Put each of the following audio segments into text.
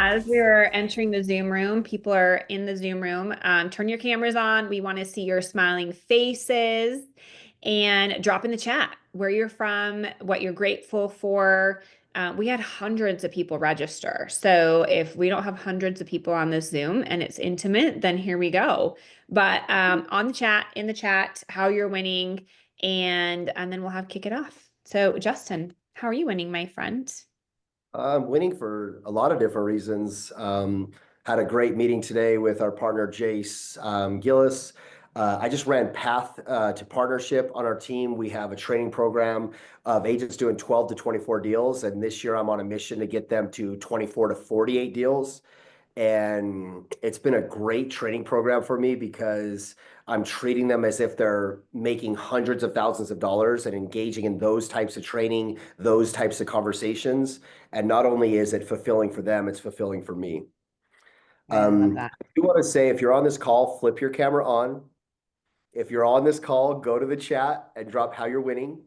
As we were entering the Zoom room, people are in the Zoom room. Turn your cameras on. We want to see your smiling faces and drop in the chat where you're from, what you're grateful for. We had hundreds of people register. So if we don't have hundreds of people on this Zoom and it's intimate, then here we go. But on the chat, in the chat, how you're winning, and then we'll have kick it off. So Justin, how are you winning, my friend? I'm winning for a lot of different reasons. Had a great meeting today with our partner, Jace Gillis. I just ran Path to Partnership on our team. We have a training program of agents doing 12 to 24 deals. And this year I'm on a mission to get them to 24 to 48 deals. And it's been a great training program for me because I'm treating them as if they're making hundreds of thousands of dollars and engaging in those types of training, those types of conversations. And not only is it fulfilling for them, it's fulfilling for me. I love that. I do want to say, if you're on this call, flip your camera on. If you're on this call, go to the chat and drop how you're winning.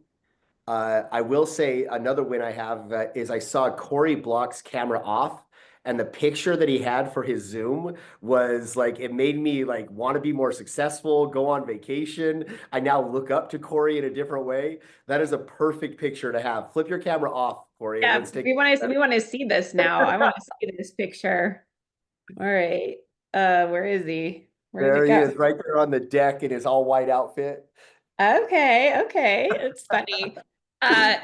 I will say another win I have is I saw Corey Block's camera off, and the picture that he had for his Zoom was like, it made me like want to be more successful, go on vacation. I now look up to Corey in a different way. That is a perfect picture to have. Flip your camera off, Corey, and Yeah, let's take. we want to see this now. I want to see this picture. All right. Where is he? Where did There it he go? is, right there on the deck in his all white outfit. Okay, okay. It's funny.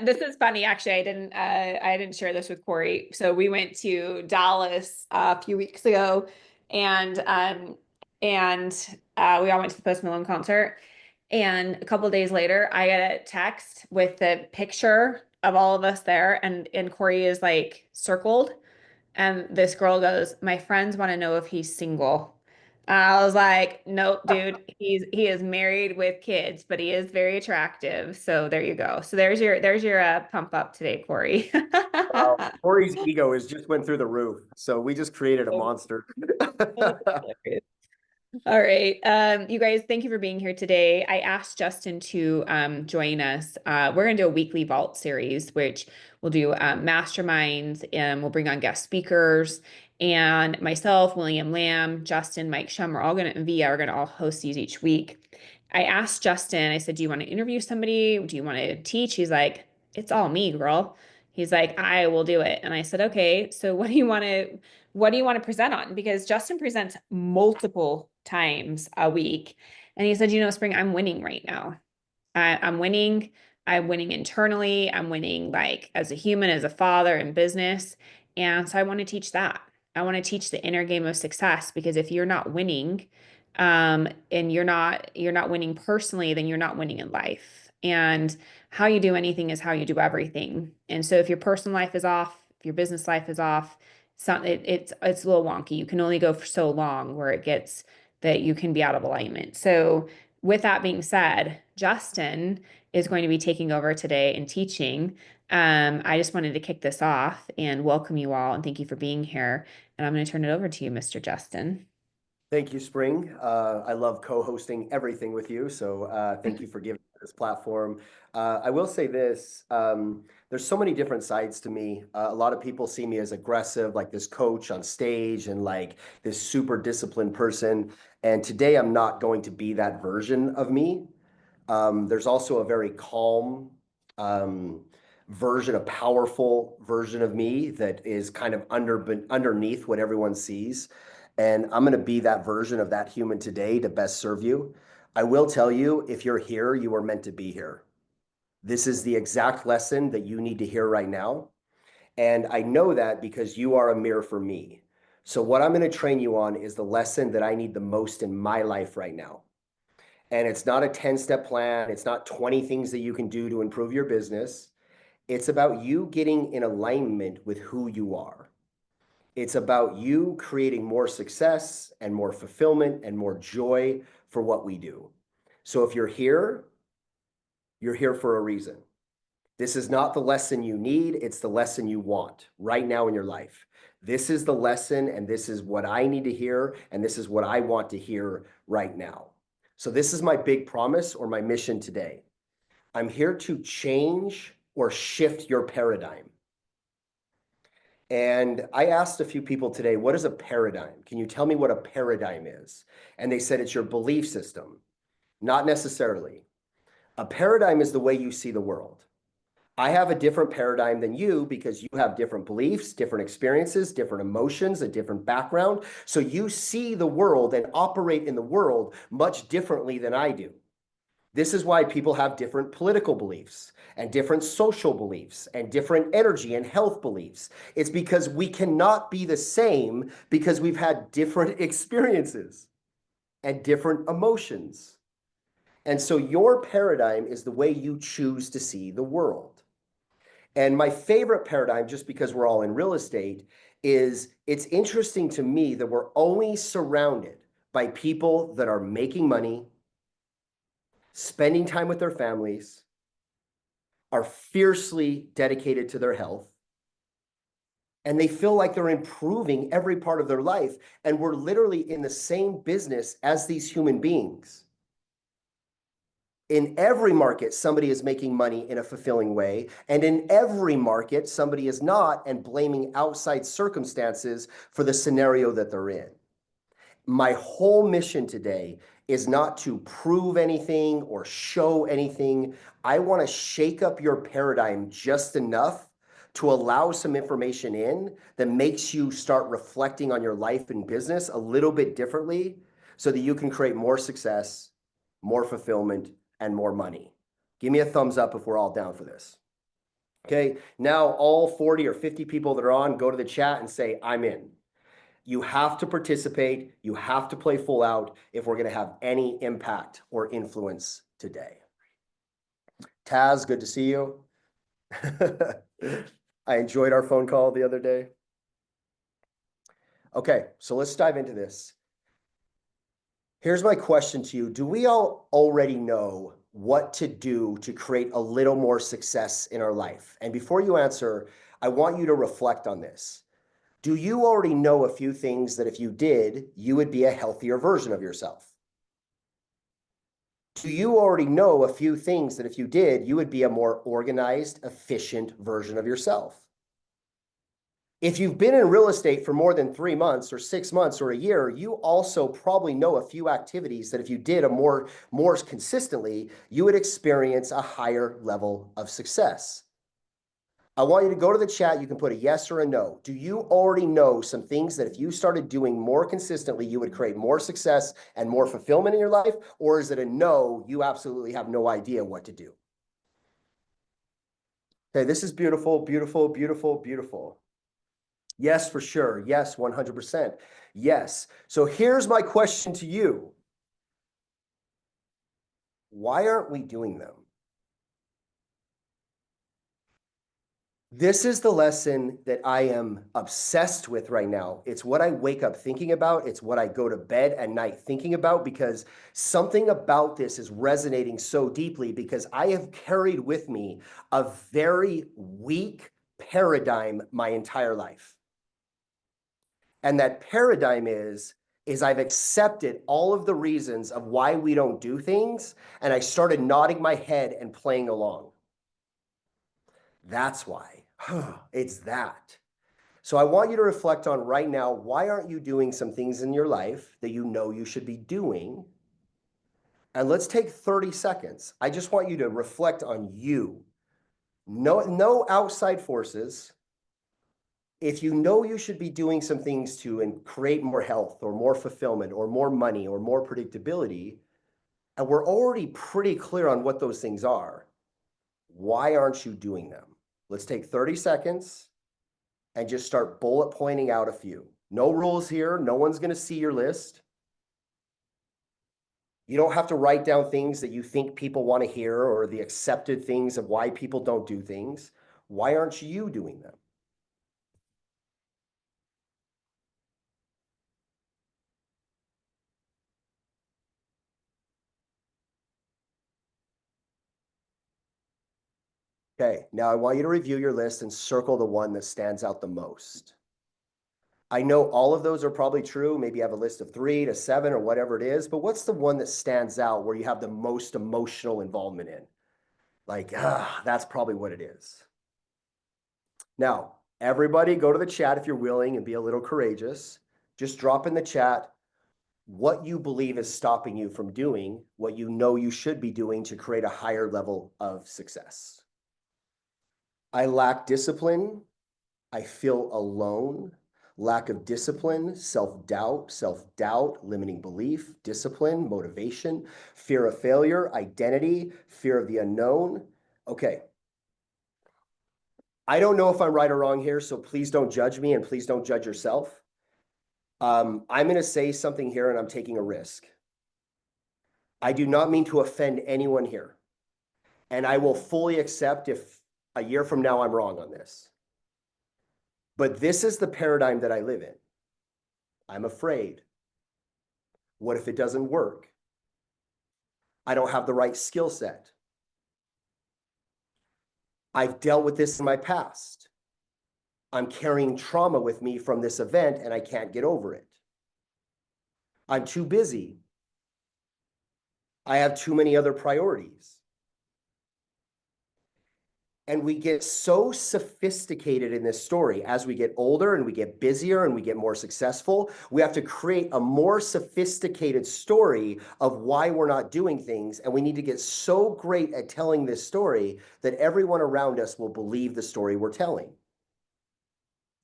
This is funny. Actually, I didn't share this with Corey. So we went to Dallas a few weeks ago and we all went to the Post Malone concert. And a couple of days later, I get a text with the picture of all of us there, and Corey is like circled. And this girl goes, "My friends want to know if he's single." I was like, "Nope, dude. He is married with kids, but he is very attractive." So there you go. So there's your pump up today, Corey. Wow. Corey's ego is just went through the roof. So we just created a monster. All right. You guys, thank you for being here today. I asked Justin to join us. We're going to do a weekly vault series, which we'll do masterminds and we'll bring on guest speakers. And myself, William Lamb, Justin, Mike Shum, we're all going to, and Via are going to all host these each week. I asked Justin, I said, "Do you want to interview somebody? Do you want to teach?" He's like, "It's all me, girl." He's like, "I will do it." And I said, "Okay, so what do you want to present on?" Because Justin presents multiple times a week. And he said, Spring, I'm winning right now. I'm winning. I'm winning internally. I'm winning like as a human, as a father in business. And so I want to teach that. I want to teach the inner game of success because if you're not winning, and you're not winning personally, then you're not winning in life. And how you do anything is how you do everything. And so if your personal life is off, if your business life is off, it's a little wonky. You can only go for so long where it gets that you can be out of alignment. So with that being said, Justin is going to be taking over today and teaching. I just wanted to kick this off and welcome you all and thank you for being here. And I'm going to turn it over to you, Mr. Justin. Thank you, Spring. I love co-hosting everything with you. So thank you for giving me this platform. I will say this, there's so many different sides to me. A lot of people see me as aggressive, like this coach on stage and like this super disciplined person. And today I'm not going to be that version of me. There's also a very calm um, version, a powerful version of me that is kind of underneath what everyone sees. And I'm going to be that version of that human today to best serve you. I will tell you, if you're here, you are meant to be here. This is the exact lesson that you need to hear right now. And I know that because you are a mirror for me. So what I'm going to train you on is the lesson that I need the most in my life right now. And it's not a 10-step plan. It's not 20 things that you can do to improve your business. It's about you getting in alignment with who you are. It's about you creating more success and more fulfillment and more joy for what we do. So if you're here for a reason. This is not the lesson you need. It's the lesson you want right now in your life. This is the lesson, and this is what I need to hear, and this is what I want to hear right now. So this is my big promise or my mission today. I'm here to change or shift your paradigm. And I asked a few people today, what is a paradigm? Can you tell me what a paradigm is? And they said it's your belief system. Not necessarily. A paradigm is the way you see the world. I have a different paradigm than you because you have different beliefs, different experiences, different emotions, a different background. So you see the world and operate in the world much differently than I do. This is why people have different political beliefs and different social beliefs and different energy and health beliefs. It's because we cannot be the same because we've had different experiences and different emotions. And so your paradigm is the way you choose to see the world. And my favorite paradigm, just because we're all in real estate, is it's interesting to me that we're only surrounded by people that are making money, spending time with their families, are fiercely dedicated to their health, and they feel like they're improving every part of their life. And we're literally in the same business as these human beings. In every market, somebody is making money in a fulfilling way. And in every market, somebody is not and blaming outside circumstances for the scenario that they're in. My whole mission today is not to prove anything or show anything. I want to shake up your paradigm just enough to allow some information in that makes you start reflecting on your life and business a little bit differently so that you can create more success, more fulfillment, and more money. Give me a thumbs up if we're all down for this. Okay, now all 40 or 50 people that are on, go to the chat and say, I'm in. You have to participate. You have to play full out if we're going to have any impact or influence today. Taz, good to see you. I enjoyed our phone call the other day. Okay, so let's dive into this. Here's my question to you. Do we all already know what to do to create a little more success in our life? And before you answer, I want you to reflect on this. Do you already know a few things that if you did, you would be a healthier version of yourself? Do you already know a few things that if you did, you would be a more organized, efficient version of yourself? If you've been in real estate for more than 3 months or 6 months or a year, you also probably know a few activities that if you did more consistently, you would experience a higher level of success. I want you to go to the chat. You can put a yes or a no. Do you already know some things that if you started doing more consistently, you would create more success and more fulfillment in your life? Or is it a no, you absolutely have no idea what to do? Okay, this is beautiful, beautiful, beautiful, beautiful. Yes, for sure. Yes, 100%. Yes. So here's my question to you. Why aren't we doing them? This is the lesson that I am obsessed with right now. It's what I wake up thinking about. It's what I go to bed at night thinking about because something about this is resonating so deeply because I have carried with me a very weak paradigm my entire life. And that paradigm is I've accepted all of the reasons of why we don't do things, and I started nodding my head and playing along. That's why. It's that. So I want you to reflect on right now, why aren't you doing some things in your life that you know you should be doing? And let's take 30 seconds. I just want you to reflect on you. No outside forces. If you know you should be doing some things to create more health or more fulfillment or more money or more predictability, and we're already pretty clear on what those things are, why aren't you doing them? Let's take 30 seconds and just start bullet pointing out a few. No rules here. No one's going to see your list. You don't have to write down things that you think people want to hear or the accepted things of why people don't do things. Why aren't you doing them? Okay, now I want you to review your list and circle the one that stands out the most. I know all of those are probably true. Maybe you have a list of 3 to 7 or whatever it is, but what's the one that stands out where you have the most emotional involvement in? Like, that's probably what it is. Now, Everybody go to the chat if you're willing and be a little courageous. Just drop in the chat what you believe is stopping you from doing what you know you should be doing to create a higher level of success. I lack discipline. I feel alone. Lack of discipline, self-doubt, limiting belief, discipline, motivation, fear of failure, identity, fear of the unknown. Okay. I don't know if I'm right or wrong here, so please don't judge me and please don't judge yourself. I'm going to say something here and I'm taking a risk. I do not mean to offend anyone here. And I will fully accept if a year from now I'm wrong on this. But this is the paradigm that I live in. I'm afraid. What if it doesn't work? I don't have the right skill set. I've dealt with this in my past. I'm carrying trauma with me from this event and I can't get over it. I'm too busy. I have too many other priorities. And we get so sophisticated in this story as we get older and we get busier and we get more successful. We have to create a more sophisticated story of why we're not doing things. And we need to get so great at telling this story that everyone around us will believe the story we're telling.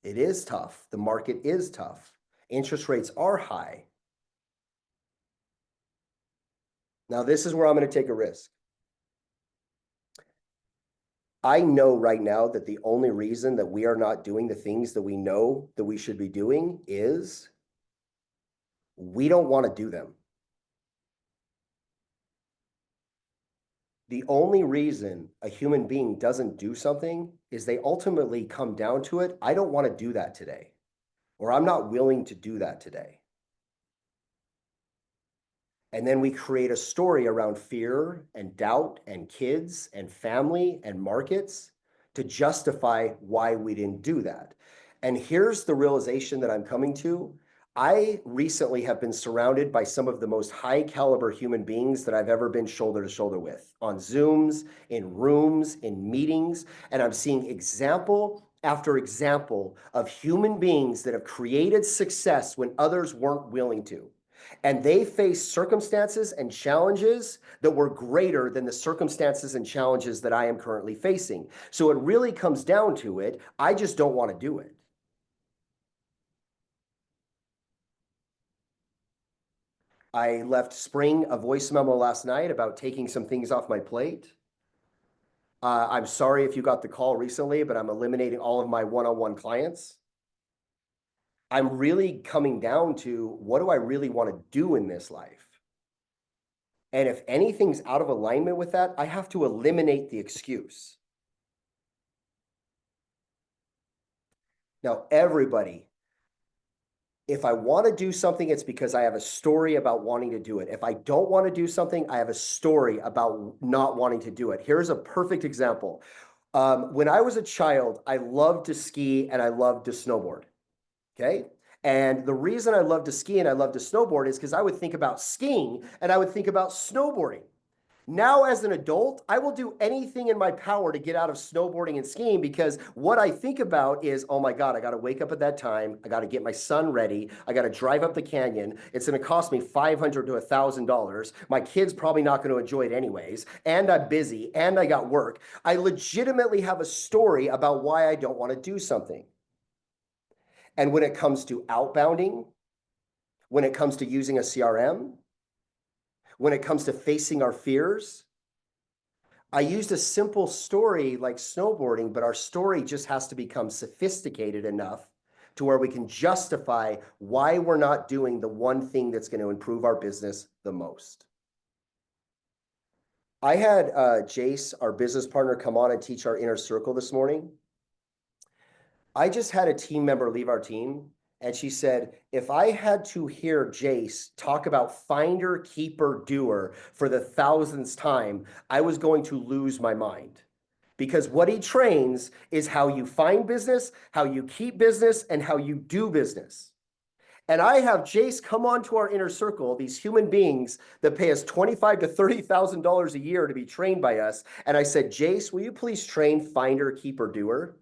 It is tough. The market is tough. Interest rates are high. Now, this is where I'm going to take a risk. I know right now that the only reason that we are not doing the things that we know that we should be doing is we don't want to do them. The only reason a human being doesn't do something is they ultimately come down to it. I don't want to do that today, or I'm not willing to do that today. And then we create a story around fear and doubt and kids and family and markets to justify why we didn't do that. And here's the realization that I'm coming to. I recently have been surrounded by some of the most high caliber human beings that I've ever been shoulder to shoulder with on Zooms, in rooms, in meetings. And I'm seeing example after example of human beings that have created success when others weren't willing to. And they faced circumstances and challenges that were greater than the circumstances and challenges that I am currently facing. So it really comes down to it. I just don't want to do it. I left Spring a voice memo last night about taking some things off my plate. I'm sorry if you got the call recently, but I'm eliminating all of my one-on-one clients. I'm really coming down to what do I really want to do in this life? And if anything's out of alignment with that, I have to eliminate the excuse. Now, everybody, if I want to do something, it's because I have a story about wanting to do it. If I don't want to do something, I have a story about not wanting to do it. Here's a perfect example. When I was a child, I loved to ski and I loved to snowboard. Okay. And the reason I love to ski and I love to snowboard is because I would think about skiing and I would think about snowboarding. Now, as an adult, I will do anything in my power to get out of snowboarding and skiing because what I think about is, oh my God, I got to wake up at that time. I got to get my son ready. I got to drive up the canyon. It's going to cost me $500 to $1,000. My kid's probably not going to enjoy it anyways. And I'm busy and I got work. I legitimately have a story about why I don't want to do something. And when it comes to outbounding, when it comes to using a CRM, when it comes to facing our fears, I used a simple story like snowboarding, but our story just has to become sophisticated enough to where we can justify why we're not doing the one thing that's going to improve our business the most. I had Jace, our business partner, come on and teach our inner circle this morning. I just had a team member leave our team, and she said, if I had to hear Jace talk about finder, keeper, doer for the thousandth time, I was going to lose my mind. Because what he trains is how you find business, how you keep business, and how you do business. And I have Jace come onto our inner circle, these human beings that pay us $25,000 to $30,000 a year to be trained by us. And I said, Jace, will you please train finder, keeper, doer?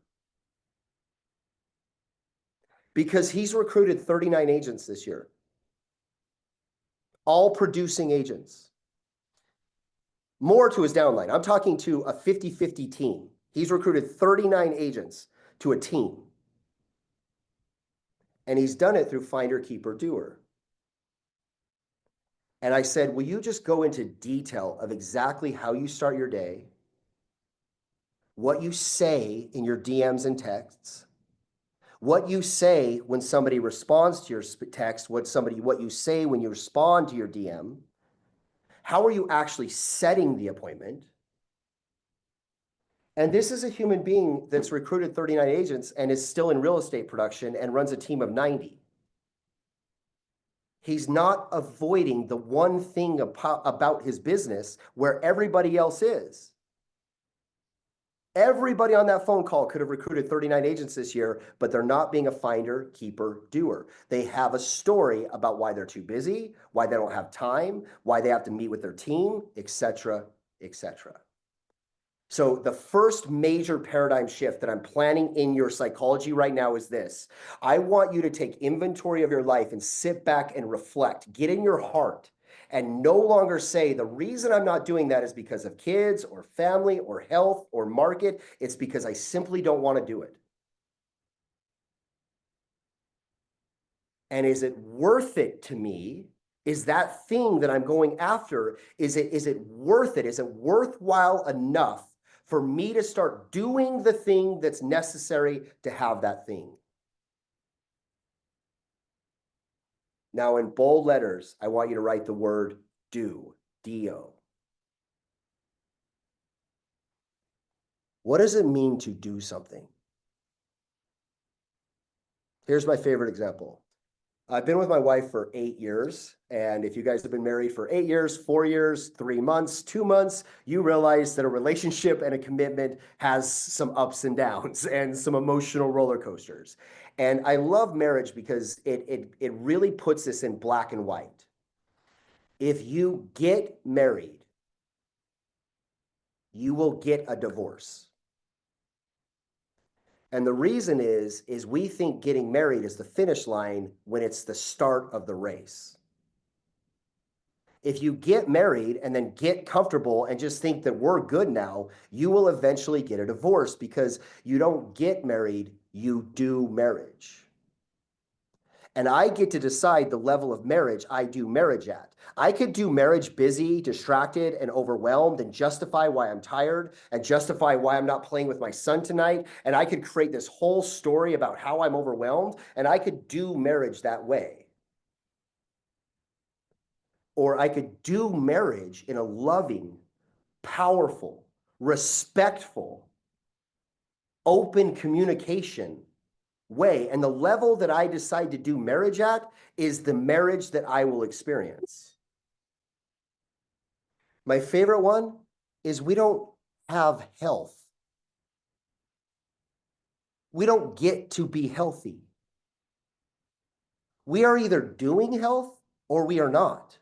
because he's recruited 39 agents this year, all producing agents. More to his downline. I'm talking to a 50-50 team. He's recruited 39 agents to a team. And he's done it through finder, keeper, doer. And I said, will you just go into detail of exactly how you start your day, what you say in your DMs and texts, what you say when somebody responds to your text, what you say when you respond to your DM, how are you actually setting the appointment? And this is a human being that's recruited 39 agents and is still in real estate production and runs a team of 90. He's not avoiding the one thing about his business where everybody else is. Everybody on that phone call could have recruited 39 agents this year, but they're not being a finder, keeper, doer. They have a story about why they're too busy, why they don't have time, why they have to meet with their team, etc., etc. So the first major paradigm shift that I'm planning in your psychology right now is this. I want you to take inventory of your life and sit back and reflect. Get in your heart and no longer say, the reason I'm not doing that is because of kids or family or health or market. It's because I simply don't want to do it. And is it worth it to me? Is that thing that I'm going after, is it worth it? Is it worthwhile enough for me to start doing the thing that's necessary to have that thing? Now, in bold letters, I want you to write the word do, D-O. What does it mean to do something? Here's my favorite example. I've been with my wife for 8 years. And if you guys have been married for 8 years, 4 years, 3 months, 2 months, you realize that a relationship and a commitment has some ups and downs and some emotional roller coasters. And I love marriage because it really puts this in black and white. If you get married, you will get a divorce. And the reason is we think getting married is the finish line when it's the start of the race. If you get married and then get comfortable and just think that we're good now, you will eventually get a divorce because you don't get married, you do marriage. And I get to decide the level of marriage I do marriage at. I could do marriage busy, distracted, and overwhelmed and justify why I'm tired and justify why I'm not playing with my son tonight. And I could create this whole story about how I'm overwhelmed. And I could do marriage that way. Or I could do marriage in a loving, powerful, respectful, open communication way. And the level that I decide to do marriage at is the marriage that I will experience. My favorite one is we don't have health. We don't get to be healthy. We are either doing health or we are not.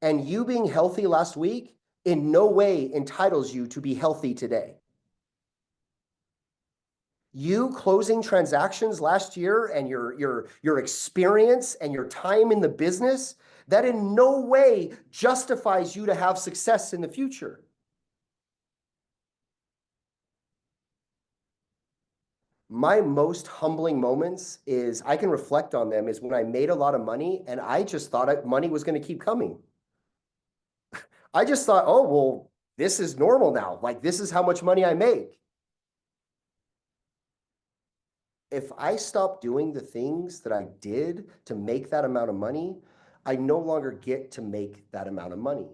And you being healthy last week in no way entitles you to be healthy today. You closing transactions last year and your experience and your time in the business, that in no way justifies you to have success in the future. My most humbling moments is I can reflect on them is when I made a lot of money and I just thought money was going to keep coming. I just thought, oh, well, this is normal now. Like, this is how much money I make. If I stop doing the things that I did to make that amount of money, I no longer get to make that amount of money.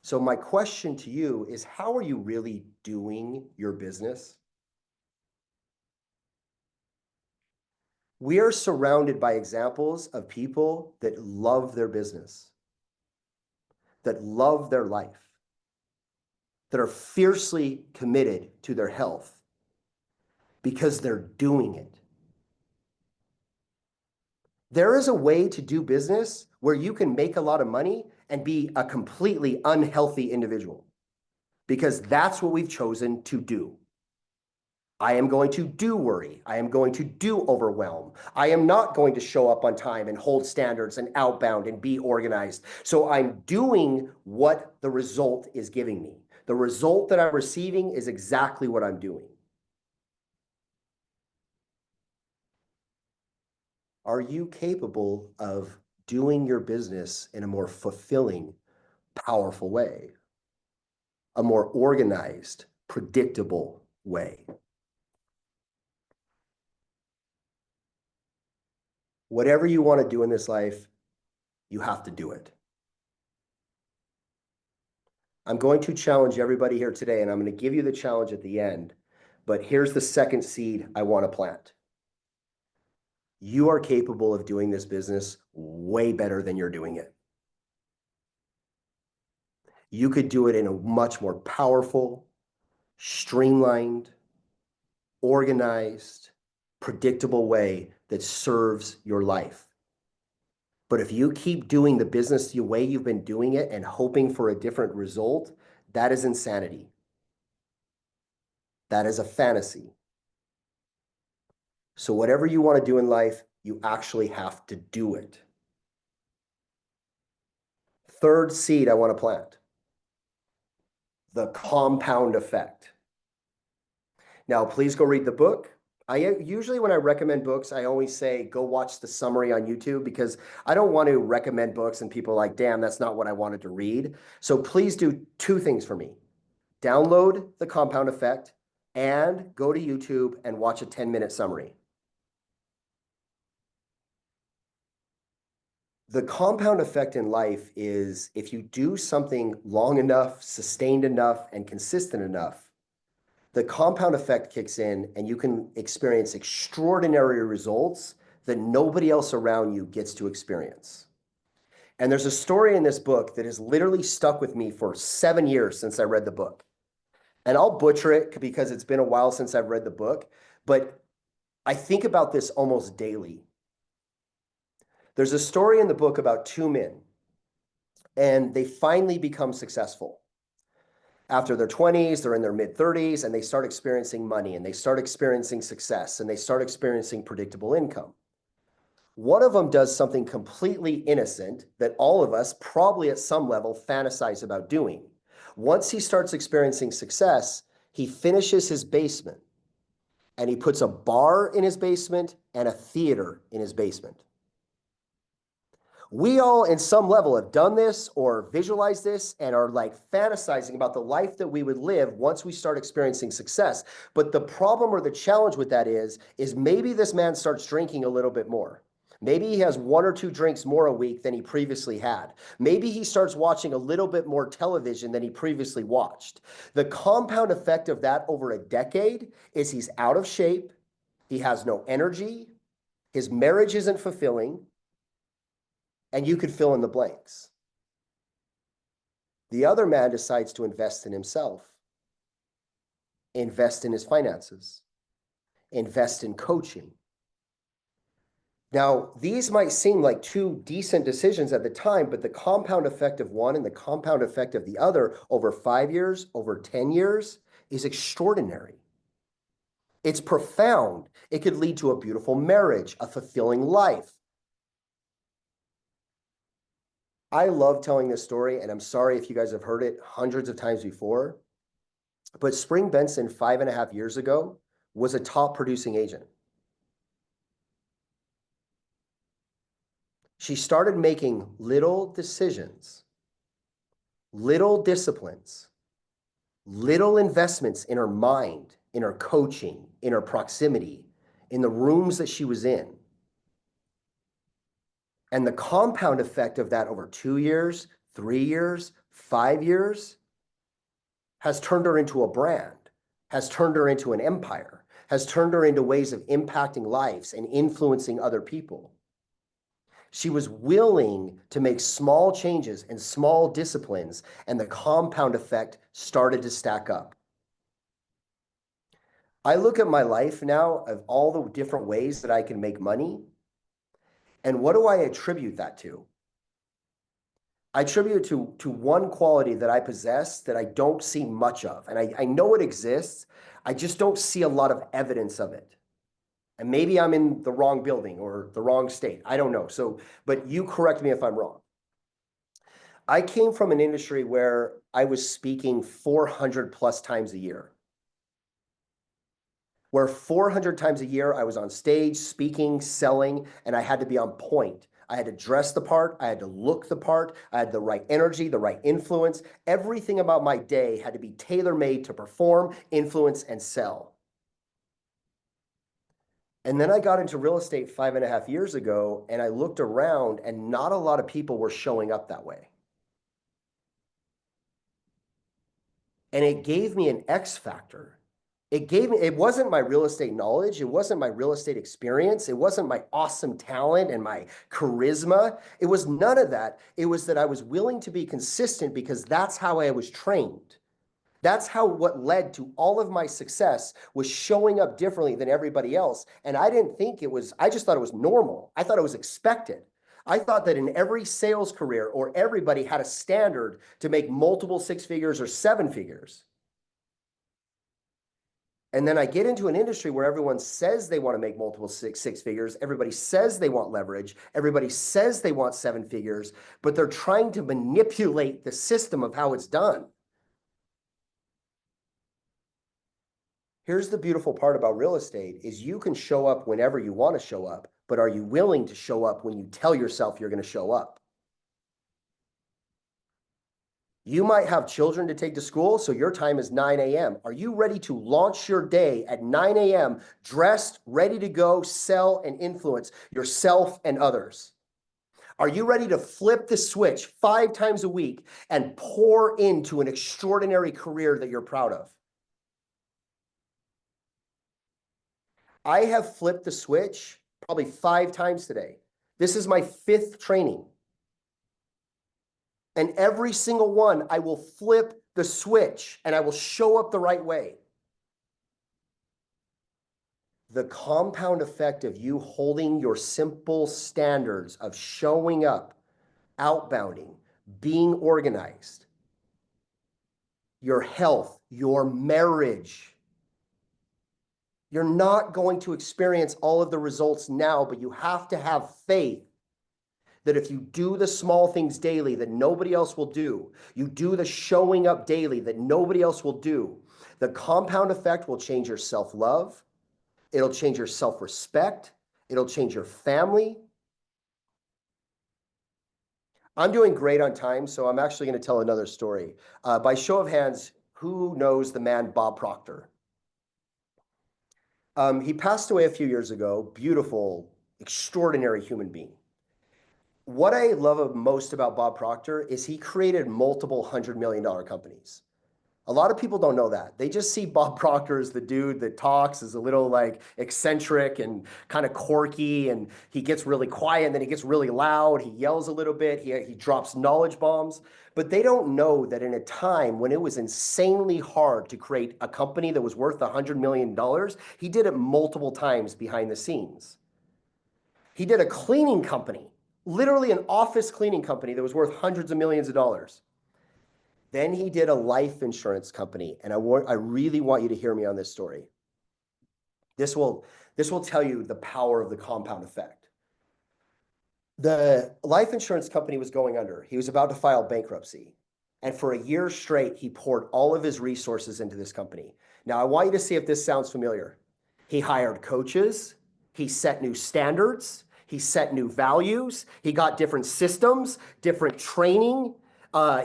So my question to you is, how are you really doing your business? We are surrounded by examples of people that love their business, that love their life, that are fiercely committed to their health because they're doing it. There is a way to do business where you can make a lot of money and be a completely unhealthy individual because that's what we've chosen to do. I am going to do worry. I am going to do overwhelm. I am not going to show up on time and hold standards and outbound and be organized. So I'm doing what the result is giving me. The result that I'm receiving is exactly what I'm doing. Are you capable of doing your business in a more fulfilling, powerful way? A more organized, predictable way? Whatever you want to do in this life, you have to do it. I'm going to challenge everybody here today, and I'm going to give you the challenge at the end. But here's the second seed I want to plant. You are capable of doing this business way better than you're doing it. You could do it in a much more powerful, streamlined, organized, predictable way that serves your life. But if you keep doing the business the way you've been doing it and hoping for a different result, that is insanity. That is a fantasy. So whatever you want to do in life, you actually have to do it. Third seed I want to plant, the compound effect. Now, please go read the book. I usually, when I recommend books, I always say, go watch the summary on YouTube, because I don't want to recommend books and people are like, damn, that's not what I wanted to read. So please do two things for me. Download the compound effect and go to YouTube and watch a 10-minute summary. The compound effect in life is, if you do something long enough, sustained enough, and consistent enough, the compound effect kicks in and you can experience extraordinary results that nobody else around you gets to experience. And there's a story in this book that has literally stuck with me for 7 years since I read the book. And I'll butcher it because it's been a while since I've read the book, but I think about this almost daily. There's a story in the book about two men, and they finally become successful. After their 20s, they're in their mid-30s, and they start experiencing money, and they start experiencing success, and they start experiencing predictable income. One of them does something completely innocent that all of us probably at some level fantasize about doing. Once he starts experiencing success, he finishes his basement, and he puts a bar in his basement and a theater in his basement. We all, in some level, have done this or visualized this and are like fantasizing about the life that we would live once we start experiencing success. But the problem or the challenge with that is maybe this man starts drinking a little bit more. Maybe he has 1 or 2 drinks more a week than he previously had. Maybe he starts watching a little bit more television than he previously watched. The compound effect of that over a decade is he's out of shape, he has no energy, his marriage isn't fulfilling, and you could fill in the blanks. The other man decides to invest in himself, invest in his finances, invest in coaching. Now, these might seem like two decent decisions at the time, but the compound effect of one and the compound effect of the other over 5 years, over 10 years is extraordinary. It's profound. It could lead to a beautiful marriage, a fulfilling life. I love telling this story, and I'm sorry if you guys have heard it hundreds of times before, but Spring Benson 5.5 years ago was a top producing agent. She started making little decisions, little disciplines, little investments in her mind, in her coaching, in her proximity, in the rooms that she was in. And the compound effect of that over 2 years, 3 years, 5 years has turned her into a brand, has turned her into an empire, has turned her into ways of impacting lives and influencing other people. She was willing to make small changes and small disciplines, and the compound effect started to stack up. I look at my life now of all the different ways that I can make money, and what do I attribute that to? I attribute it to one quality that I possess that I don't see much of. And I know it exists. I just don't see a lot of evidence of it. And maybe I'm in the wrong building or the wrong state. I don't know. So, but you correct me if I'm wrong. I came from an industry where I was speaking 400 plus times a year, where 400 times a year I was on stage speaking, selling, and I had to be on point. I had to dress the part. I had to look the part. I had the right energy, the right influence. Everything about my day had to be tailor-made to perform, influence, and sell. And then I got into real estate 5.5 years ago, and I looked around, and not a lot of people were showing up that way. And it gave me an X factor. It wasn't my real estate knowledge. It wasn't my real estate experience. It wasn't my awesome talent and my charisma. It was none of that. It was that I was willing to be consistent because that's how I was trained. That's how what led to all of my success was showing up differently than everybody else. And I didn't think it was, I just thought it was normal. I thought it was expected. I thought that in every sales career or everybody had a standard to make multiple six figures or seven figures. And then I get into an industry where everyone says they want to make multiple six figures. Everybody says they want leverage. Everybody says they want seven figures, but they're trying to manipulate the system of how it's done. Here's the beautiful part about real estate is you can show up whenever you want to show up, but are you willing to show up when you tell yourself you're going to show up? You might have children to take to school, so your time is 9 a.m. Are you ready to launch your day at 9 a.m., dressed, ready to go, sell, and influence yourself and others? Are you ready to flip the switch 5 times a week and pour into an extraordinary career that you're proud of? I have flipped the switch probably 5 times today. This is my 5th training. And every single one, I will flip the switch and I will show up the right way. The compound effect of you holding your simple standards of showing up, outbounding, being organized, your health, your marriage. You're not going to experience all of the results now, but you have to have faith that if you do the small things daily that nobody else will do, you do the showing up daily that nobody else will do, the compound effect will change your self-love. It'll change your self-respect. It'll change your family. I'm doing great on time, so I'm actually going to tell another story. By show of hands, who knows the man Bob Proctor? He passed away a few years ago. Beautiful, extraordinary human being. What I love most about Bob Proctor is he created multiple $100 million companies. A lot of people don't know that. They just see Bob Proctor as the dude that talks, is a little like eccentric and kind of quirky, and he gets really quiet and then he gets really loud. He yells a little bit. He drops knowledge bombs. But they don't know that in a time when it was insanely hard to create a company that was worth $100 million, he did it multiple times behind the scenes. He did a cleaning company, literally an office cleaning company that was worth hundreds of millions of dollars. Then he did a life insurance company, and I really want you to hear me on this story. This will tell you the power of the compound effect. The life insurance company was going under. He was about to file bankruptcy. And for a year straight, he poured all of his resources into this company. Now, I want you to see if this sounds familiar. He hired coaches. He set new standards. He set new values. He got different systems, different training.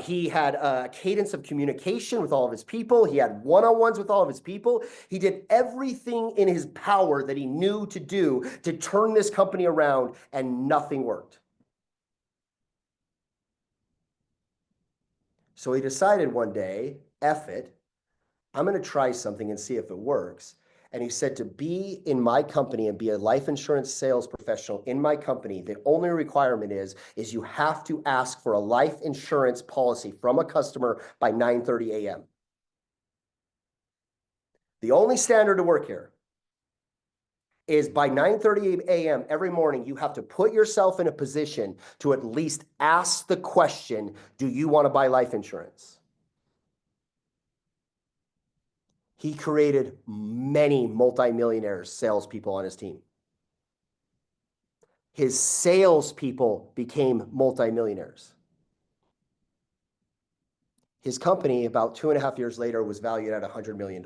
He had a cadence of communication with all of his people. He had one-on-ones with all of his people. He did everything in his power that he knew to do to turn this company around, and nothing worked. So he decided one day, F it, I'm going to try something and see if it works. And he said, to be in my company and be a life insurance sales professional in my company, the only requirement is you have to ask for a life insurance policy from a customer by 9:30 a.m. The only standard to work here is by 9:30 a.m. every morning, you have to put yourself in a position to at least ask the question, do you want to buy life insurance? He created many multimillionaires, salespeople on his team. His salespeople became multimillionaires. His company, about 2.5 years later, was valued at $100 million.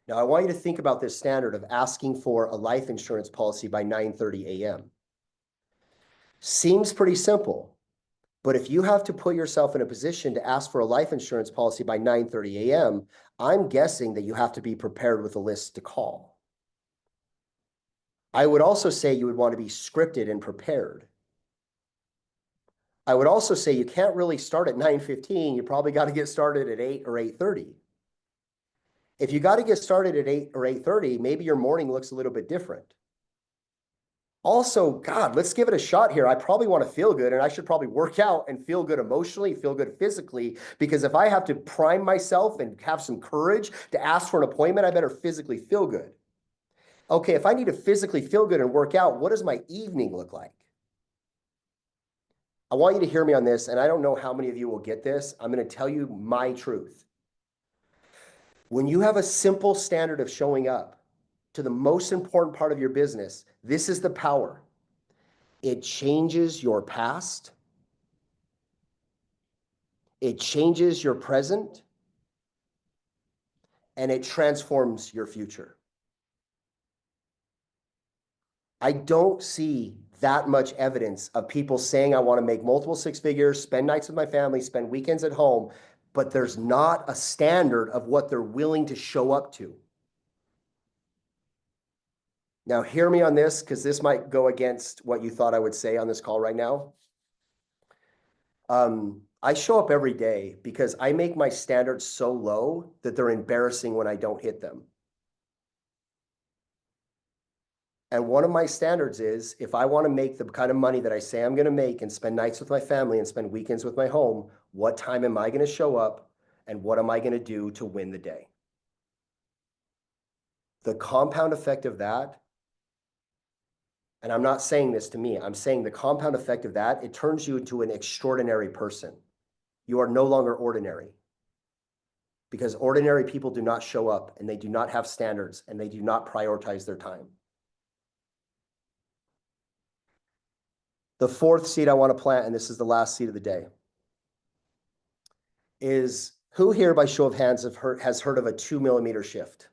Now, I want you to think about this standard of asking for a life insurance policy by 9:30 a.m. Seems pretty simple, but if you have to put yourself in a position to ask for a life insurance policy by 9:30 a.m., I'm guessing that you have to be prepared with a list to call. I would also say you would want to be scripted and prepared. I would also say you can't really start at 9:15. You probably got to get started at 8 or 8:30. If you got to get started at 8 or 8:30, maybe your morning looks a little bit different. Also, God, let's give it a shot here. I probably want to feel good, and I should probably work out and feel good emotionally, feel good physically, because if I have to prime myself and have some courage to ask for an appointment, I better physically feel good. Okay, if I need to physically feel good and work out, what does my evening look like? I want you to hear me on this, and I don't know how many of you will get this. I'm going to tell you my truth. When you have a simple standard of showing up to the most important part of your business, this is the power. It changes your past. It changes your present. And it transforms your future. I don't see that much evidence of people saying, I want to make multiple six figures, spend nights with my family, spend weekends at home, but there's not a standard of what they're willing to show up to. Now, hear me on this, because this might go against what you thought I would say on this call right now. I show up every day because I make my standards so low that they're embarrassing when I don't hit them. And one of my standards is if I want to make the kind of money that I say I'm going to make and spend nights with my family and spend weekends with my home, what time am I going to show up and what am I going to do to win the day? The compound effect of that, and I'm not saying this to me, I'm saying the compound effect of that, it turns you into an extraordinary person. You are no longer ordinary. Because ordinary people do not show up and they do not have standards and they do not prioritize their time. The fourth seed I want to plant, and this is the last seed of the day, is who here by show of hands has heard of a 2 mm shift?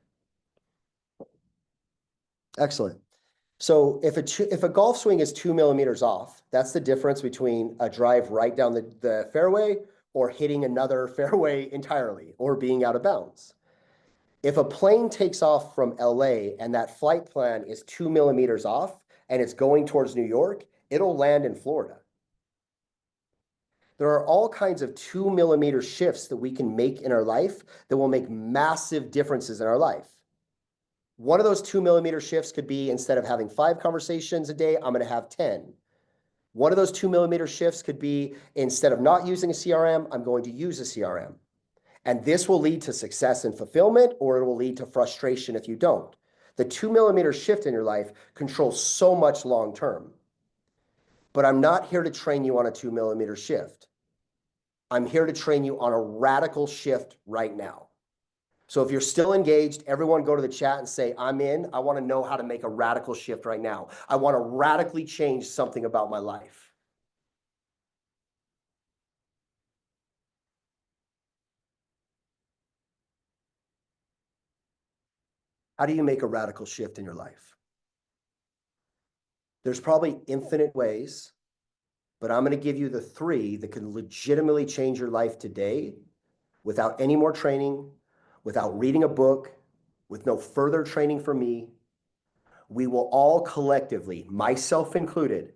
Excellent. So if a golf swing is 2 mm off, that's the difference between a drive right down the fairway or hitting another fairway entirely or being out of bounds. If a plane takes off from LA and that flight plan is 2 mm off and it's going towards New York, it'll land in Florida. There are all kinds of 2 mm shifts that we can make in our life that will make massive differences in our life. One of those 2 mm shifts could be instead of having 5 conversations a day, I'm going to have 10. One of those 2 mm shifts could be instead of not using a CRM, I'm going to use a CRM. And this will lead to success and fulfillment, or it will lead to frustration if you don't. The 2 mm shift in your life controls so much long term. But I'm not here to train you on a 2 mm shift. I'm here to train you on a radical shift right now. So if you're still engaged, everyone go to the chat and say, I'm in. I want to know how to make a radical shift right now. I want to radically change something about my life. How do you make a radical shift in your life? There's probably infinite ways, but I'm going to give you the 3 that can legitimately change your life today without any more training, without reading a book, with no further training from me. We will all collectively, myself included,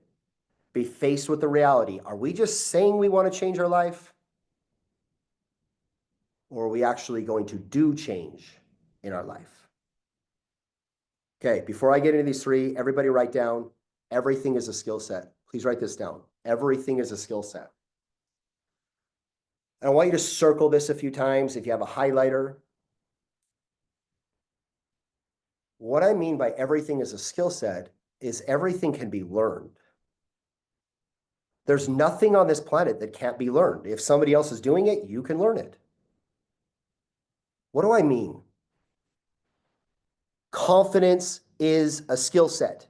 be faced with the reality. Are we just saying we want to change our life? Or are we actually going to do change in our life? Okay, before I get into these 3, everybody write down, everything is a skill set. Please write this down. Everything is a skill set. And I want you to circle this a few times if you have a highlighter. What I mean by everything is a skill set is everything can be learned. There's nothing on this planet that can't be learned. If somebody else is doing it, you can learn it. What do I mean? Confidence is a skill set.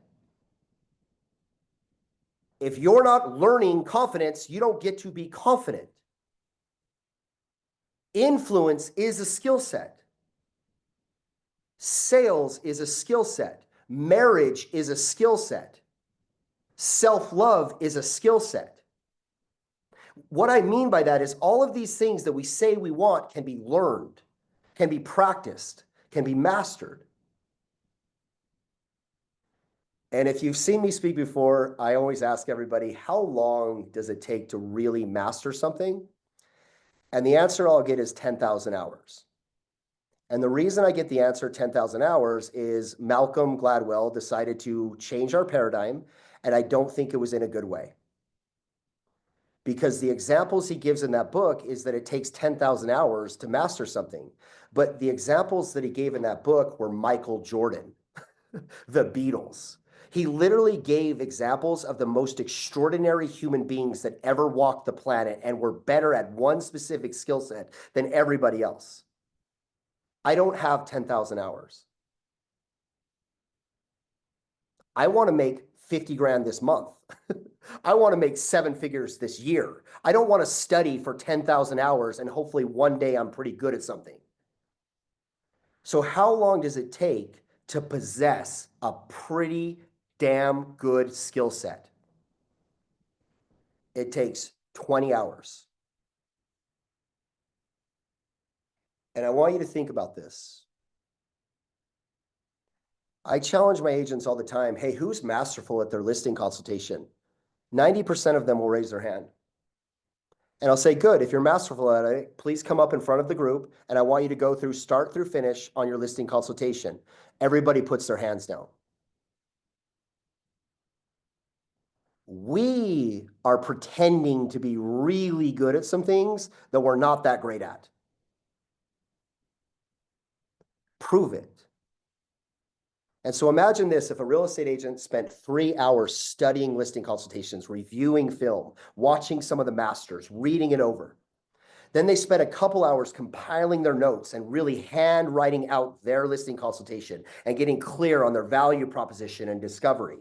If you're not learning confidence, you don't get to be confident. Influence is a skill set. Sales is a skill set. Marriage is a skill set. Self-love is a skill set. What I mean by that is all of these things that we say we want can be learned, can be practiced, can be mastered. And if you've seen me speak before, I always ask everybody, how long does it take to really master something? And the answer I'll get is 10,000 hours. And the reason I get the answer 10,000 hours is Malcolm Gladwell decided to change our paradigm, and I don't think it was in a good way. Because the examples he gives in that book is that it takes 10,000 hours to master something. But the examples that he gave in that book were Michael Jordan, the Beatles. He literally gave examples of the most extraordinary human beings that ever walked the planet and were better at one specific skill set than everybody else. I don't have 10,000 hours. I want to make 50 grand this month. I want to make 7 figures this year. I don't want to study for 10,000 hours and hopefully one day I'm pretty good at something. So how long does it take to possess a pretty damn good skill set? It takes 20 hours. And I want you to think about this. I challenge my agents all the time. Hey, who's masterful at their listing consultation? 90% of them will raise their hand. And I'll say, good, if you're masterful at it, please come up in front of the group and I want you to go through start through finish on your listing consultation. Everybody puts their hands down. We are pretending to be really good at some things that we're not that great at. Prove it. And so imagine this, if a real estate agent spent 3 hours studying listing consultations, reviewing film, watching some of the masters, reading it over. Then they spent a couple hours compiling their notes and really handwriting out their listing consultation and getting clear on their value proposition and discovery.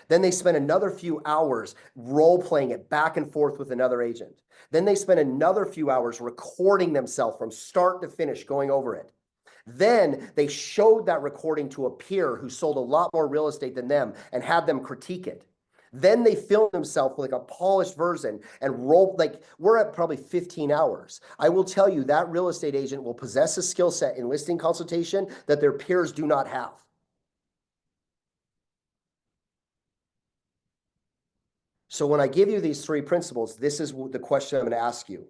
Then they spent another few hours role-playing it back and forth with another agent. Then they spent another few hours recording themselves from start to finish, going over it. Then they showed that recording to a peer who sold a lot more real estate than them and had them critique it. Then they filmed themselves with like a polished version and like we're at probably 15 hours. I will tell you that real estate agent will possess a skill set in listing consultation that their peers do not have. So when I give you these 3 principles, this is the question I'm going to ask you.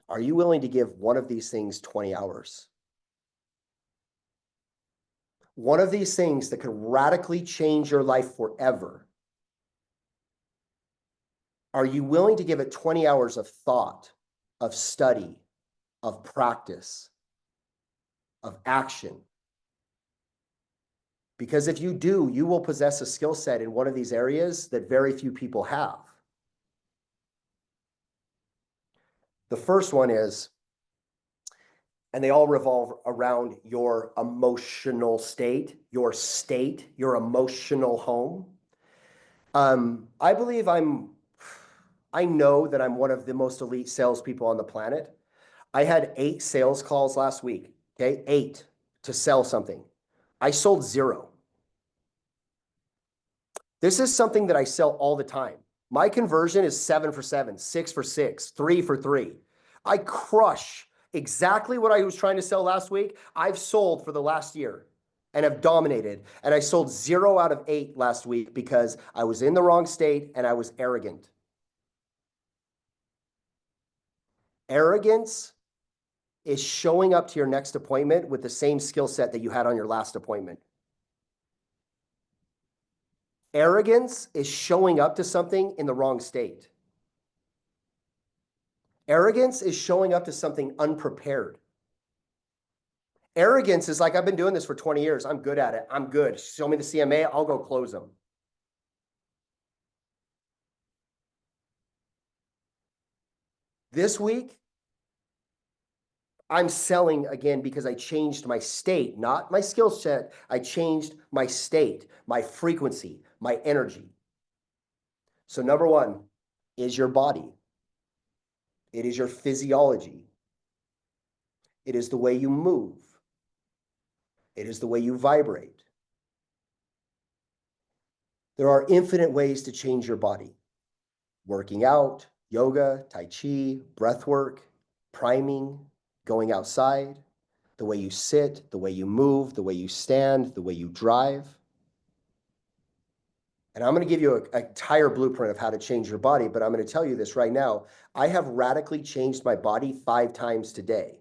Are you willing to give one of these things 20 hours? One of these things that could radically change your life forever. Are you willing to give it 20 hours of thought, of study, of practice, of action? Because if you do, you will possess a skill set in one of these areas that very few people have. The first one is, and they all revolve around your emotional state, your emotional home. I know that I'm one of the most elite salespeople on the planet. I had 8 sales calls last week, okay? 8 to sell something. I sold 0. This is something that I sell all the time. My conversion is 7 for 7, 6 for 6, 3 for 3. I crush exactly what I was trying to sell last week. I've sold for the last year and have dominated. And I sold 0 out of 8 last week because I was in the wrong state and I was arrogant. Arrogance is showing up to your next appointment with the same skill set that you had on your last appointment. Arrogance is showing up to something in the wrong state. Arrogance is showing up to something unprepared. Arrogance is like, I've been doing this for 20 years. I'm good at it. I'm good. Show me the CMA. I'll go close them. This week, I'm selling again because I changed my state, not my skill set. I changed my state, my frequency, my energy. So number one is your body. It is your physiology. It is the way you move. It is the way you vibrate. There are infinite ways to change your body. Working out, yoga, tai chi, breath work, priming, going outside, the way you sit, the way you move, the way you stand, the way you drive. And I'm going to give you an entire blueprint of how to change your body, but I'm going to tell you this right now. I have radically changed my body 5 times today.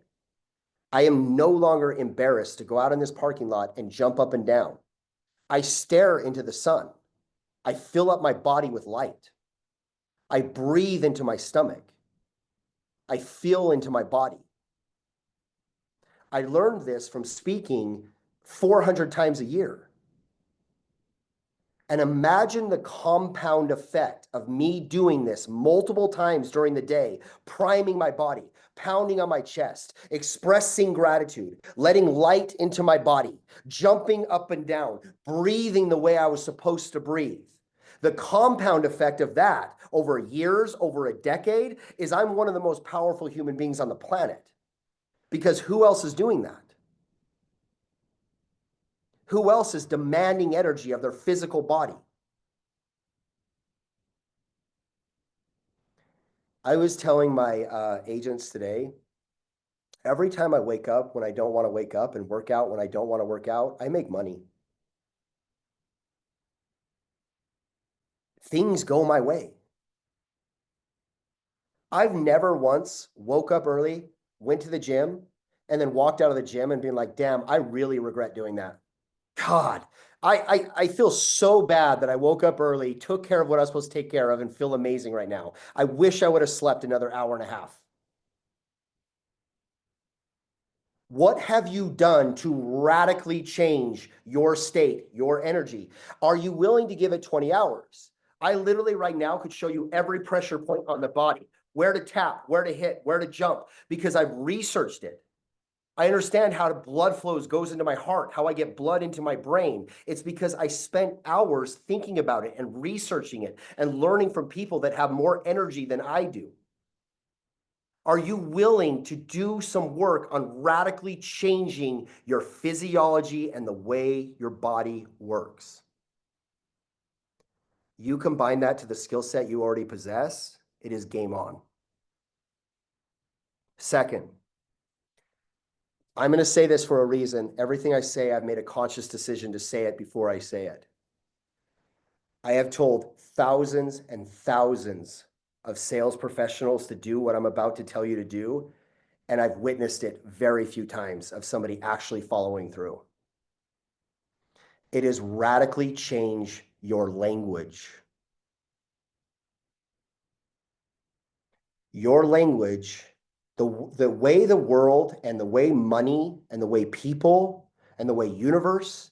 I am no longer embarrassed to go out in this parking lot and jump up and down. I stare into the sun. I fill up my body with light. I breathe into my stomach. I feel into my body. I learned this from speaking 400 times a year. And imagine the compound effect of me doing this multiple times during the day, priming my body, pounding on my chest, expressing gratitude, letting light into my body, jumping up and down, breathing the way I was supposed to breathe. The compound effect of that over years, over a decade, is I'm one of the most powerful human beings on the planet. Because who else is doing that? Who else is demanding energy of their physical body? I was telling my agents today, every time I wake up when I don't want to wake up and work out when I don't want to work out, I make money. Things go my way. I've never once woke up early, went to the gym, and then walked out of the gym and been like, damn, I really regret doing that. God, I feel so bad that I woke up early, took care of what I was supposed to take care of, and feel amazing right now. I wish I would have slept another hour and a half. What have you done to radically change your state, your energy? Are you willing to give it 20 hours? I literally right now could show you every pressure point on the body, where to tap, where to hit, where to jump, because I've researched it. I understand how the blood flows goes into my heart, how I get blood into my brain. It's because I spent hours thinking about it and researching it and learning from people that have more energy than I do. Are you willing to do some work on radically changing your physiology and the way your body works? You combine that to the skill set you already possess, it is game on. Second, I'm going to say this for a reason. Everything I say, I've made a conscious decision to say it before I say it. I have told thousands and thousands of sales professionals to do what I'm about to tell you to do, and I've witnessed it very few times of somebody actually following through. It is radically change your language. Your language, the way the world and the way money and the way people and the way universe,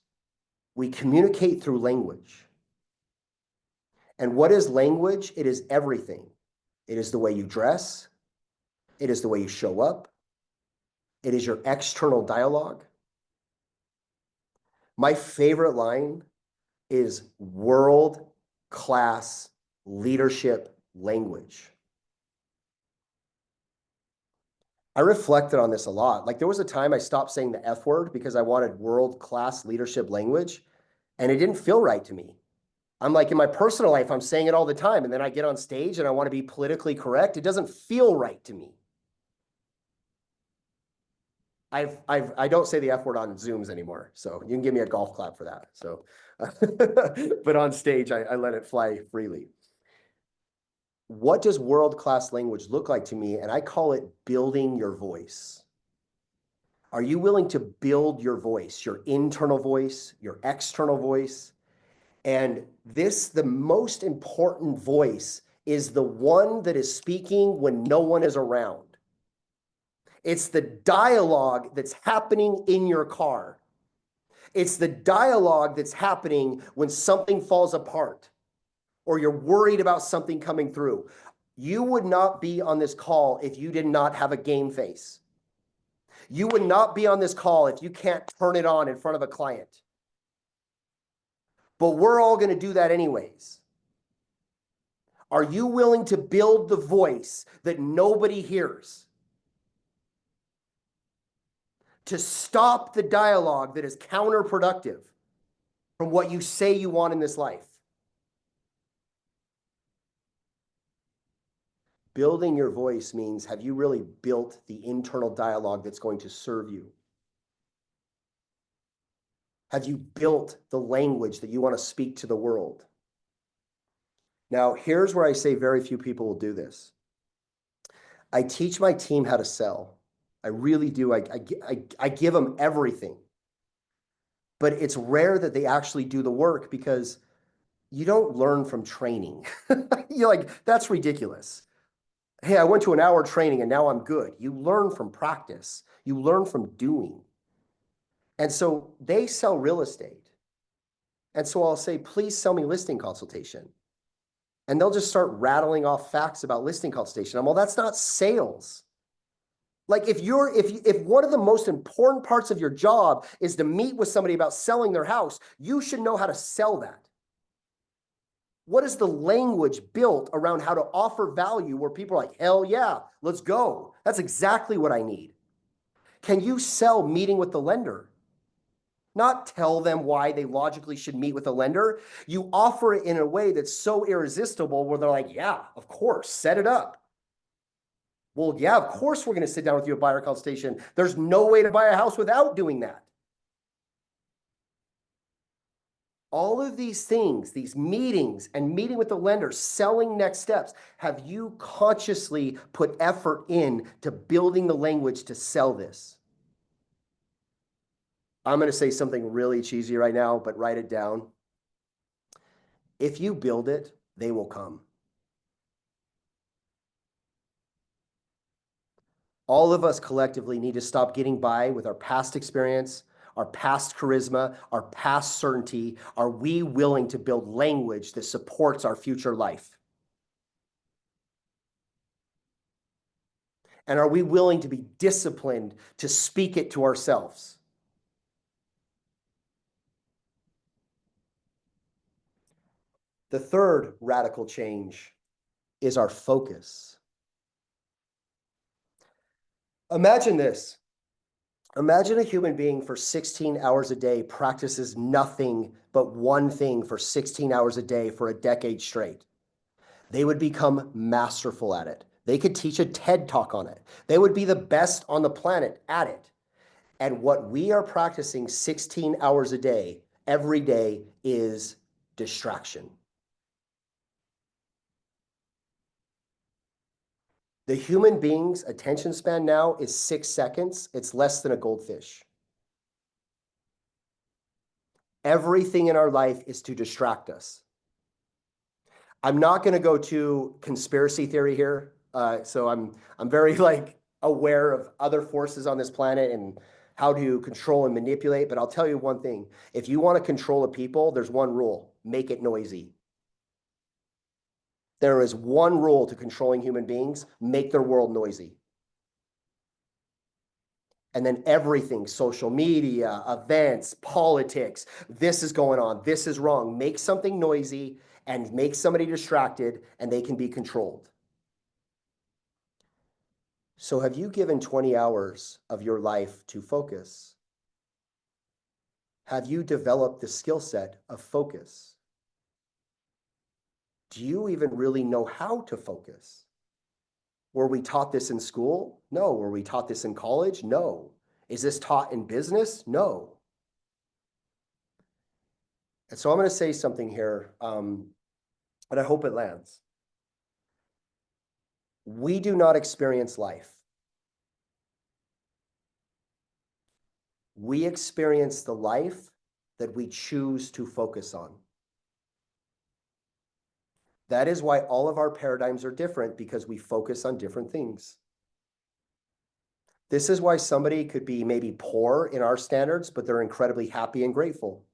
we communicate through language. And what is language? It is everything. It is the way you dress. It is the way you show up. It is your external dialogue. My favorite line is world-class leadership language. I reflected on this a lot. Like there was a time I stopped saying the F word because I wanted world-class leadership language, and it didn't feel right to me. I'm like, in my personal life, I'm saying it all the time, and then I get on stage and I want to be politically correct. It doesn't feel right to me. I don't say the F word on Zooms anymore, so you can give me a golf clap for that. So, but on stage, I let it fly freely. What does world-class language look like to me? And I call it building your voice. Are you willing to build your voice, your internal voice, your external voice? And this, the most important voice, is the one that is speaking when no one is around. It's the dialogue that's happening in your car. It's the dialogue that's happening when something falls apart or you're worried about something coming through. You would not be on this call if you did not have a game face. You would not be on this call if you can't turn it on in front of a client. But we're all going to do that anyways. Are you willing to build the voice that nobody hears? To stop the dialogue that is counterproductive from what you say you want in this life? Building your voice means, have you really built the internal dialogue that's going to serve you? Have you built the language that you want to speak to the world? Now, here's where I say very few people will do this. I teach my team how to sell. I really do. I give them everything. But it's rare that they actually do the work because you don't learn from training. You're like, that's ridiculous. Hey, I went to an hour training and now I'm good. You learn from practice. You learn from doing. And so they sell real estate. And so I'll say, please sell me listing consultation. And they'll just start rattling off facts about listing consultation. Well, that's not sales. Like if one of the most important parts of your job is to meet with somebody about selling their house, you should know how to sell that. What is the language built around how to offer value where people are like, hell yeah, let's go. That's exactly what I need. Can you sell meeting with the lender? Not tell them why they logically should meet with the lender. You offer it in a way that's so irresistible where they're like, yeah, of course, set it up. Well, yeah, of course we're going to sit down with you at buyer consultation. There's no way to buy a house without doing that. All of these things, these meetings and meeting with the lender, selling next steps, have you consciously put effort in to building the language to sell this? I'm going to say something really cheesy right now, but write it down. If you build it, they will come. All of us collectively need to stop getting by with our past experience, our past charisma, our past certainty. Are we willing to build language that supports our future life? And are we willing to be disciplined to speak it to ourselves? The third radical change is our focus. Imagine this. Imagine a human being for 16 hours a day practices nothing but one thing for 16 hours a day for a decade straight. They would become masterful at it. They could teach a TED talk on it. They would be the best on the planet at it. And what we are practicing 16 hours a day, every day, is distraction. The human being's attention span now is 6 seconds. It's less than a goldfish. Everything in our life is to distract us. I'm not going to go to conspiracy theory here. So I'm very aware of other forces on this planet and how to control and manipulate. But I'll tell you one thing. If you want to control a people, there's one rule: make it noisy. There is one rule to controlling human beings: make their world noisy. And then everything, social media, events, politics, this is going on, this is wrong. Make something noisy and make somebody distracted, and they can be controlled. So have you given 20 hours of your life to focus? Have you developed the skill set of focus? Do you even really know how to focus? Were we taught this in school? No. Were we taught this in college? No. Is this taught in business? No. And so I'm going to say something here, and I hope it lands. We do not experience life. We experience the life that we choose to focus on. That is why all of our paradigms are different, because we focus on different things. This is why somebody could be maybe poor in our standards, but they're incredibly happy and grateful.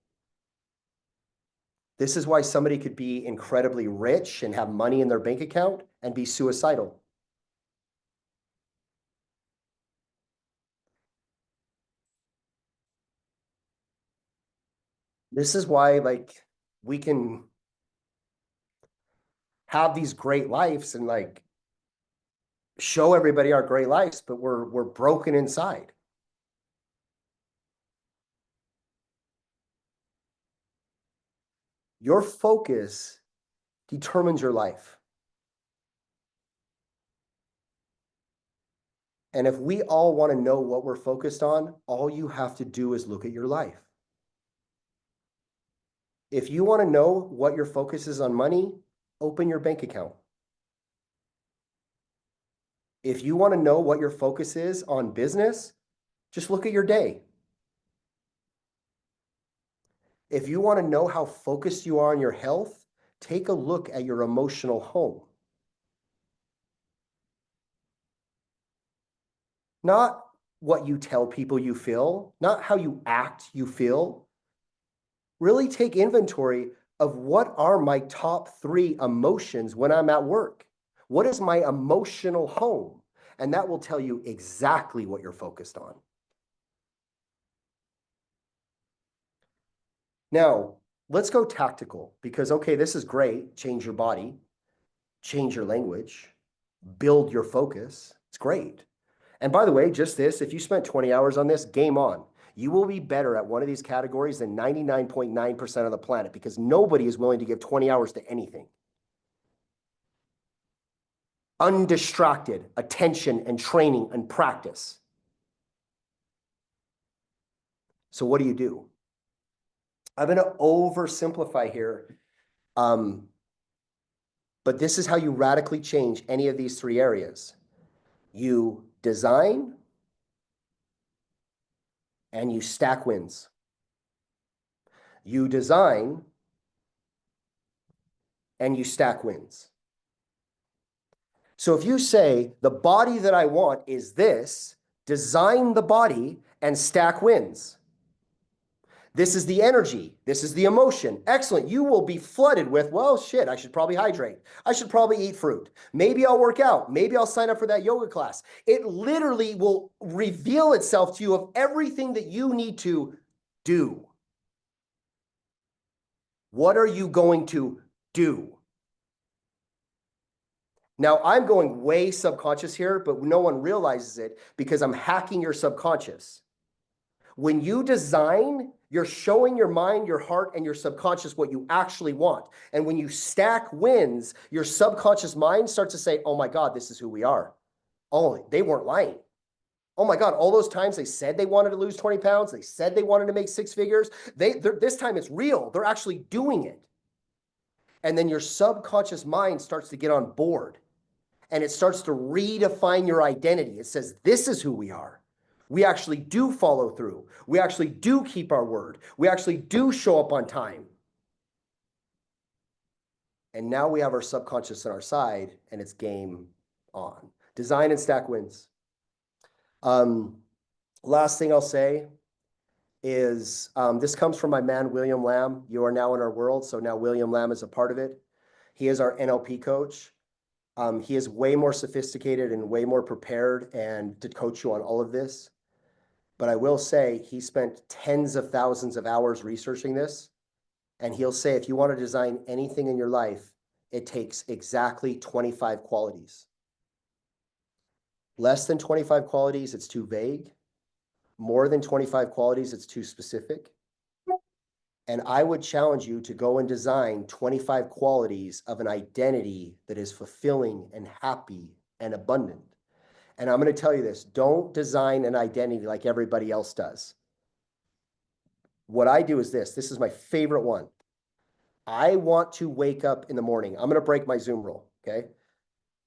This is why somebody could be incredibly rich and have money in their bank account and be suicidal. This is why, like, we can have these great lives and like show everybody our great lives, but we're broken inside. Your focus determines your life. And if we all want to know what we're focused on, all you have to do is look at your life. If you want to know what your focus is on money, open your bank account. If you want to know what your focus is on business, just look at your day. If you want to know how focused you are on your health, take a look at your emotional home. Not what you tell people you feel, not how you act you feel. Really take inventory of what are my top 3 emotions when I'm at work. What is my emotional home? And that will tell you exactly what you're focused on. Now, let's go tactical because, okay, this is great. Change your body, change your language, build your focus. It's great. And by the way, just this, if you spent 20 hours on this, game on. You will be better at one of these categories than 99.9% of the planet because nobody is willing to give 20 hours to anything. Undistracted attention and training and practice. So what do? I'm going to oversimplify here, but this is how you radically change any of these 3 areas. You design and you stack wins. You design and you stack wins. So if you say the body that I want is this, design the body and stack wins. This is the energy. This is the emotion. Excellent. You will be flooded with, well, shit, I should probably hydrate. I should probably eat fruit. Maybe I'll work out. Maybe I'll sign up for that yoga class. It literally will reveal itself to you of everything that you need to do. What are you going to do? Now, I'm going way subconscious here, but no one realizes it because I'm hacking your subconscious. When you design, you're showing your mind, your heart, and your subconscious what you actually want. And when you stack wins, your subconscious mind starts to say, oh my God, this is who we are. Oh, they weren't lying. Oh my God, all those times they said they wanted to lose 20 pounds, they said they wanted to make 6 figures. This time it's real. They're actually doing it. And then your subconscious mind starts to get on board and it starts to redefine your identity. It says, this is who we are. We actually do follow through. We actually do keep our word. We actually do show up on time. And now we have our subconscious on our side and it's game on. Design and stack wins. Last thing I'll say is this comes from my man, William Lamb. You are now in our world. So now William Lamb is a part of it. He is our NLP coach. He is way more sophisticated and way more prepared and to coach you on all of this. But I will say he spent tens of thousands of hours researching this. And he'll say, if you want to design anything in your life, it takes exactly 25 qualities. Less than 25 qualities, it's too vague. More than 25 qualities, it's too specific. And I would challenge you to go and design 25 qualities of an identity that is fulfilling and happy and abundant. And I'm going to tell you this, don't design an identity like everybody else does. What I do is this is my favorite one. I want to wake up in the morning. I'm going to break my Zoom rule, okay?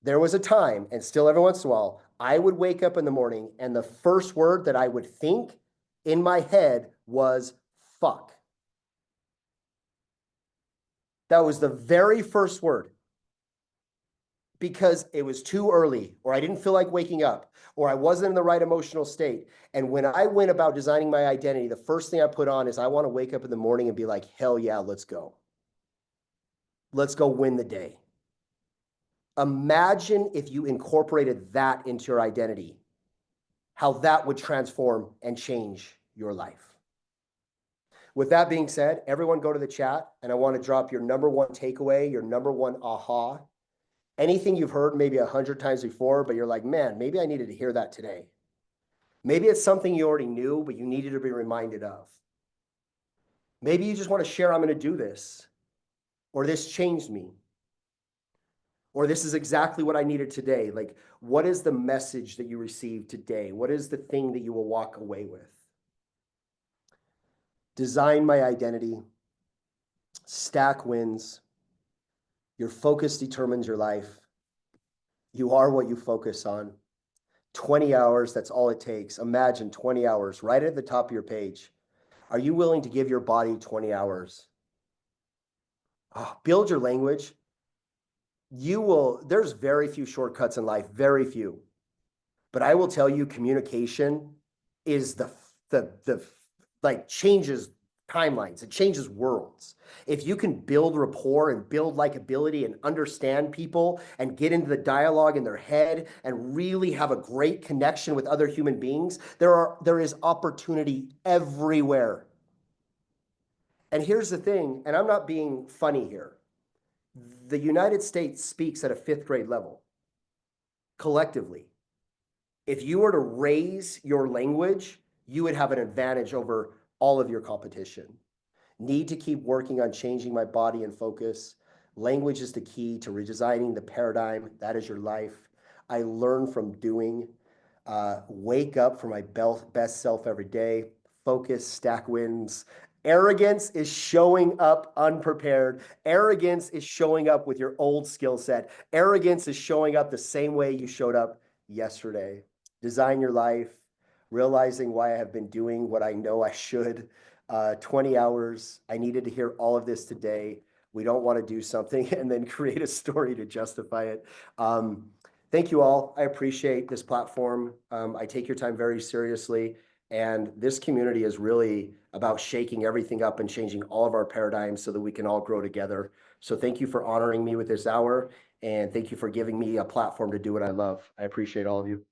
There was a time, and still every once in a while, I would wake up in the morning and the first word that I would think in my head was fuck. That was the very first word because it was too early or I didn't feel like waking up or I wasn't in the right emotional state. And when I went about designing my identity, the first thing I put on is I want to wake up in the morning and be like, hell yeah, let's go. Let's go win the day. Imagine if you incorporated that into your identity, how that would transform and change your life. With that being said, everyone go to the chat, and I want to drop your number one takeaway, your number one aha, anything you've heard maybe 100 times before, but you're like, man, maybe I needed to hear that today. Maybe it's something you already knew, but you needed to be reminded of. Maybe you just want to share, I'm going to do this, or this changed me, or this is exactly what I needed today. Like, what is the message that you received today? What is the thing that you will walk away with? Design my identity, stack wins. Your focus determines your life. You are what you focus on. 20 hours, that's all it takes. Imagine 20 hours right at the top of your page. Are you willing to give your body 20 hours? Oh, build your language. There's very few shortcuts in life, very few. But I will tell you, communication is the like changes timelines. It changes worlds. If you can build rapport and build likability and understand people and get into the dialogue in their head and really have a great connection with other human beings, there is opportunity everywhere. And here's the thing, and I'm not being funny here. The United States speaks at a fifth grade level collectively. If you were to raise your language, you would have an advantage over all of your competition. Need to keep working on changing my body and focus. Language is the key to redesigning the paradigm. That is your life. I learn from doing. Wake up for my best self every day. Focus, stack wins. Arrogance is showing up unprepared. Arrogance is showing up with your old skill set. Arrogance is showing up the same way you showed up yesterday. Design your life, realizing why I have been doing what I know I should. 20 hours. I needed to hear all of this today. We don't want to do something and then create a story to justify it. Thank you all. I appreciate this platform. I take your time very seriously. And this community is really about shaking everything up and changing all of our paradigms so that we can all grow together. So thank you for honoring me with this hour. And thank you for giving me a platform to do what I love. I appreciate all of you.